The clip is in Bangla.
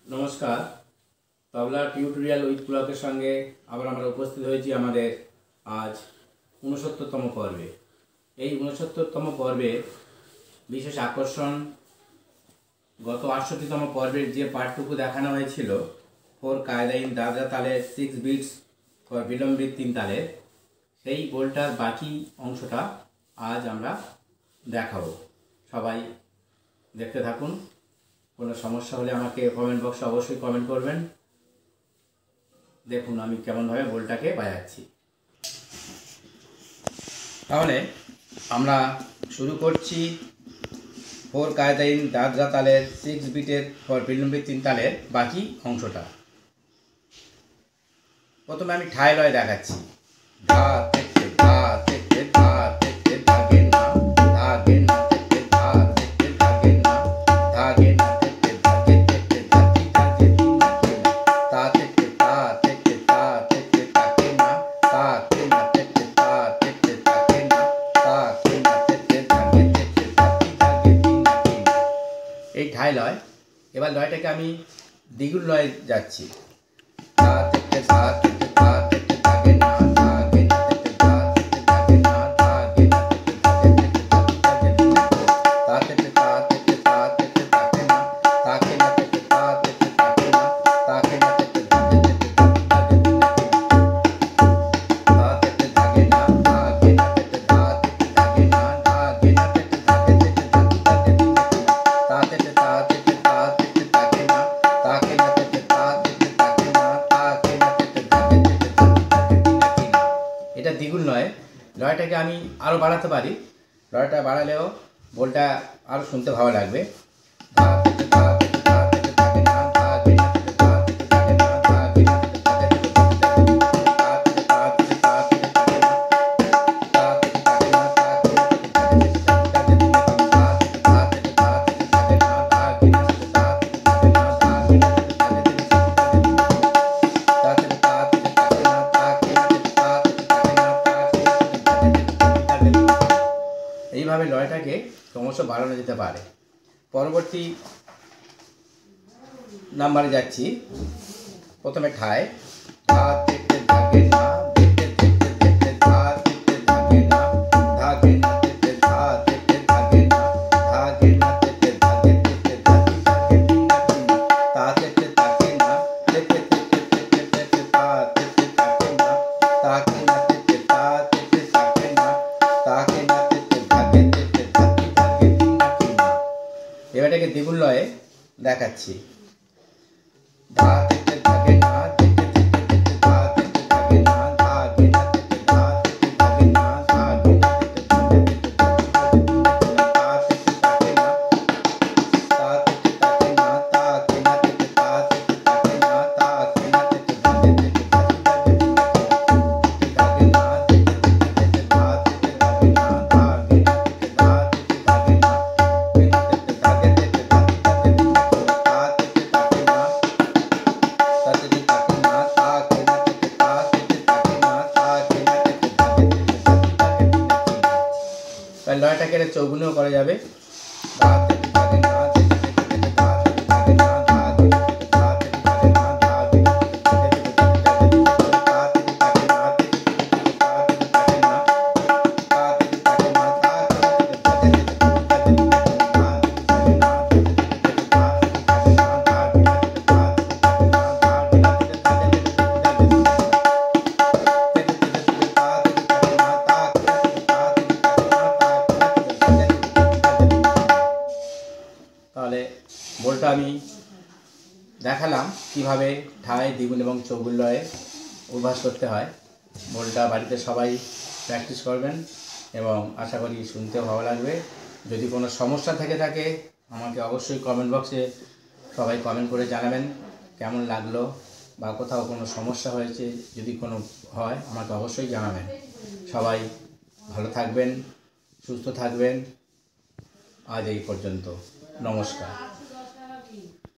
নমস্কার, তবলা টিউটোরিয়াল উইথ পুলকের সঙ্গে আবার আমরা উপস্থিত হয়েছি আমাদের আজ ৬৯তম পর্বে। এই ৬৯তম পর্বের বিশেষ আকর্ষণ গত ৬৮তম পর্বের যে পার্টটুকু দেখানো হয়েছিল ফোর কায়দা ইন দাদরা তালের 6 বিটস ফর বিলম্বিত 3 তালের, সেই বোলটার বাকি অংশটা আজ আমরা দেখাবো। সবাই দেখতে থাকুন। কোনো সমস্যা হলে আমাকে কমেন্ট বক্সে অবশ্যই কমেন্ট করবেন। দেখুন আমি কেমনভাবে বোলটাকে বাজাচ্ছি। তাহলে আমরা শুরু করছি ফোর কায়দা ইন দাদরা তালের 6 বিটের ফর বিলম্বিত 3 তালের বাকি অংশটা। প্রথমে আমি ঠায় লয় দেখাচ্ছি। ধা থেকে ধা থেকে ধা থেকে ধাগে না ধাগে না থেকে ধা থেকে ধাগে না ধাগে না থেকে ধাগে থেকে ধাতি ধাগে দিনা দিনা তা থেকে তা থেকে তা থেকে তাকে না তাকে না থেকে তা থেকে তাকে না তাকে না থেকে ধাগে থেকে ধাতি ধাগে দিনা দিনা। এই ঠায় লয়। এবার লয়টাকে আমি দ্বিগুণ লয়ে যাচ্ছি। ধা থেকে ধা থেকে ধা থেকে ধাগে না ধাগে না থেকে ধা থেকে ধাগে না ধাগে না থেকে ধাগে থেকে ধাতি ধাগে দিনা তা থেকে তা থেকে তা থেকে তাকে না তাকে না থেকে তা থেকে তাকে না তাকে না থেকে ধাগে থেকে ধাতি ধাগে দিনা তা থেকে ধাগে না ধাগে না থেকে ধা থেকে ধাগে না ধাগে না থেকে ধাগে থেকে ধাতি ধাগে দিনা তা থেকে তা থেকে তা থেকে তাকে না তাকে না থেকে তা থেকে তাকে না তাকে না থেকে ধাগে থেকে ধাতি ধাগে দিনা কিনা। এটা দ্বিগুণ লয়। লয়টাকে আমি আরও বাড়াতে পারি। লয়টা বাড়ালেও বোলটা আরও শুনতে ভালো লাগবে। ধা থেকে ধা থেকে ধা থেকে ধাগে না ধাগে না থেকে ধা থেকে ধাগে না ধাগে না থেকে ধাগে থেকে ধাতি ধাগে দিনা তা থেকে তা থেকে তা থেকে তাকে না তা থেকে তাকে না তাকে না থেকে ধাগে থেকে ধাতি ধাগে দিনা কিনা তা থেকে তা থেকে তা থেকে ধাগে না ধাগে না থেকে তা থেকে ধাগে না ধাগে না থেকে ধাগে থেকে ধাতি ধাগে দিনা তা থেকে তা থেকে তাকে না তাকে না থেকে তা থেকে তাকে না তাকে না থেকে ধাগে থেকে ধাতি ধাগে দিনা। এইভাবে লয়টাকে ক্রমশ বাড়ানো যেতে পারে। পরবর্তী নাম্বারে যাচ্ছি। প্রথমে ঠায় ধা থেকে ধাগে না থেকে থেকে থেকে ধা থেকে ধাগে না ধাগে না থেকে ধা থেকে ধাগে না ধাগে না থেকে ধাগে থেকে ধাতি ধাগে দিনা কিনা তা থেকে তাকে না থেকে থেকে থেকে থেকে তা থেকে তাকে না তাকে না থেকে তা থেকে তাকে না তাকে না থেকে ধাগে থেকে ধাতি ধাগে দিনা কিনা। এবারটাকে দ্বিগুণ লয়ে দেখাচ্ছি। ধা থেকে ধাগে না থেকে থেকে থেকে ধা থেকে ধাগে না ধাগে না থেকে ধা থেকে ধাগে না ধাগে না থেকে ধাগে থেকে ধাতি ধাগে দিনা কিনা তা থেকে তাকে না তা থেকে তাকে না তাকে না থেকে তা থেকে তাকে না তাকে না থেকে ধাগে থেকে ধাতি ধাগে দিনা কিনা থেকে ধাগে না থেকে থেকে থেকে ধা থেকে ধাগে না ধাগে না থেকে ধা থেকে ধাগে না কেনা থেকে ধাগে থেকে ধাতি ধাগে দিনা কিনা তা থেকে তাকে না তা থেকে তাকে না তাকে না থেকে তা থেকে তাকে না তাকে না থেকে ধাগে থেকে ধাতি ধাগে দিনা কিনা। তাই লয়টাকে চৌগুণেও করা যাবে। ধা থেকে ধাগে না থেকে থেকে থেকে ধা থেকে ধাগে না ধাগে না থেকে ধা থেকে ধাগে না ধাগে না থেকে ধাগে থেকে ধাতি ধাগে দিনা কিনা তা থেকে তাকে না থেকে থেকে থেকে তা থেকে তাকে না তা থেকে তাকে না তাকে না থেকে ধাগে থেকে ধাতি ধাগে দিনা কিনা তা থেকে ধাগে না থেকে থেকে থেকে ধা থেকে ধাগে না ধাগে না থেকে তা থেকে তাকে না ধাগে না থেকে ধাগে থেকে ধাতি ধাগে দিনা কিনা থেকে থেকে থেকে তা থেকে তাকে না তাকে না থেকে তা থেকে তাকে না তাকে না থেকে ধাগে থেকে ধাতি ধাগে দিনা কিনা। তাহলে বোলটা আমি দেখালাম কিভাবে ঠায় দ্বিগুণ এবং চৌগুণ লয়ে অভ্যাস করতে হয়। বোলটা বাড়িতে সবাই প্র্যাকটিস করবেন এবং আশা করি শুনতেও ভালো লাগবে। যদি কোনো সমস্যা থেকে থাকে আমাকে অবশ্যই কমেন্ট বক্সে সবাই কমেন্ট করে জানাবেন কেমন লাগলো বা কোথাও কোনো সমস্যা হয়েছে যদি কোনো হয় আমাকে অবশ্যই জানাবেন। সবাই ভালো থাকবেন, সুস্থ থাকবেন। আজ এই পর্যন্ত। নমস্কার।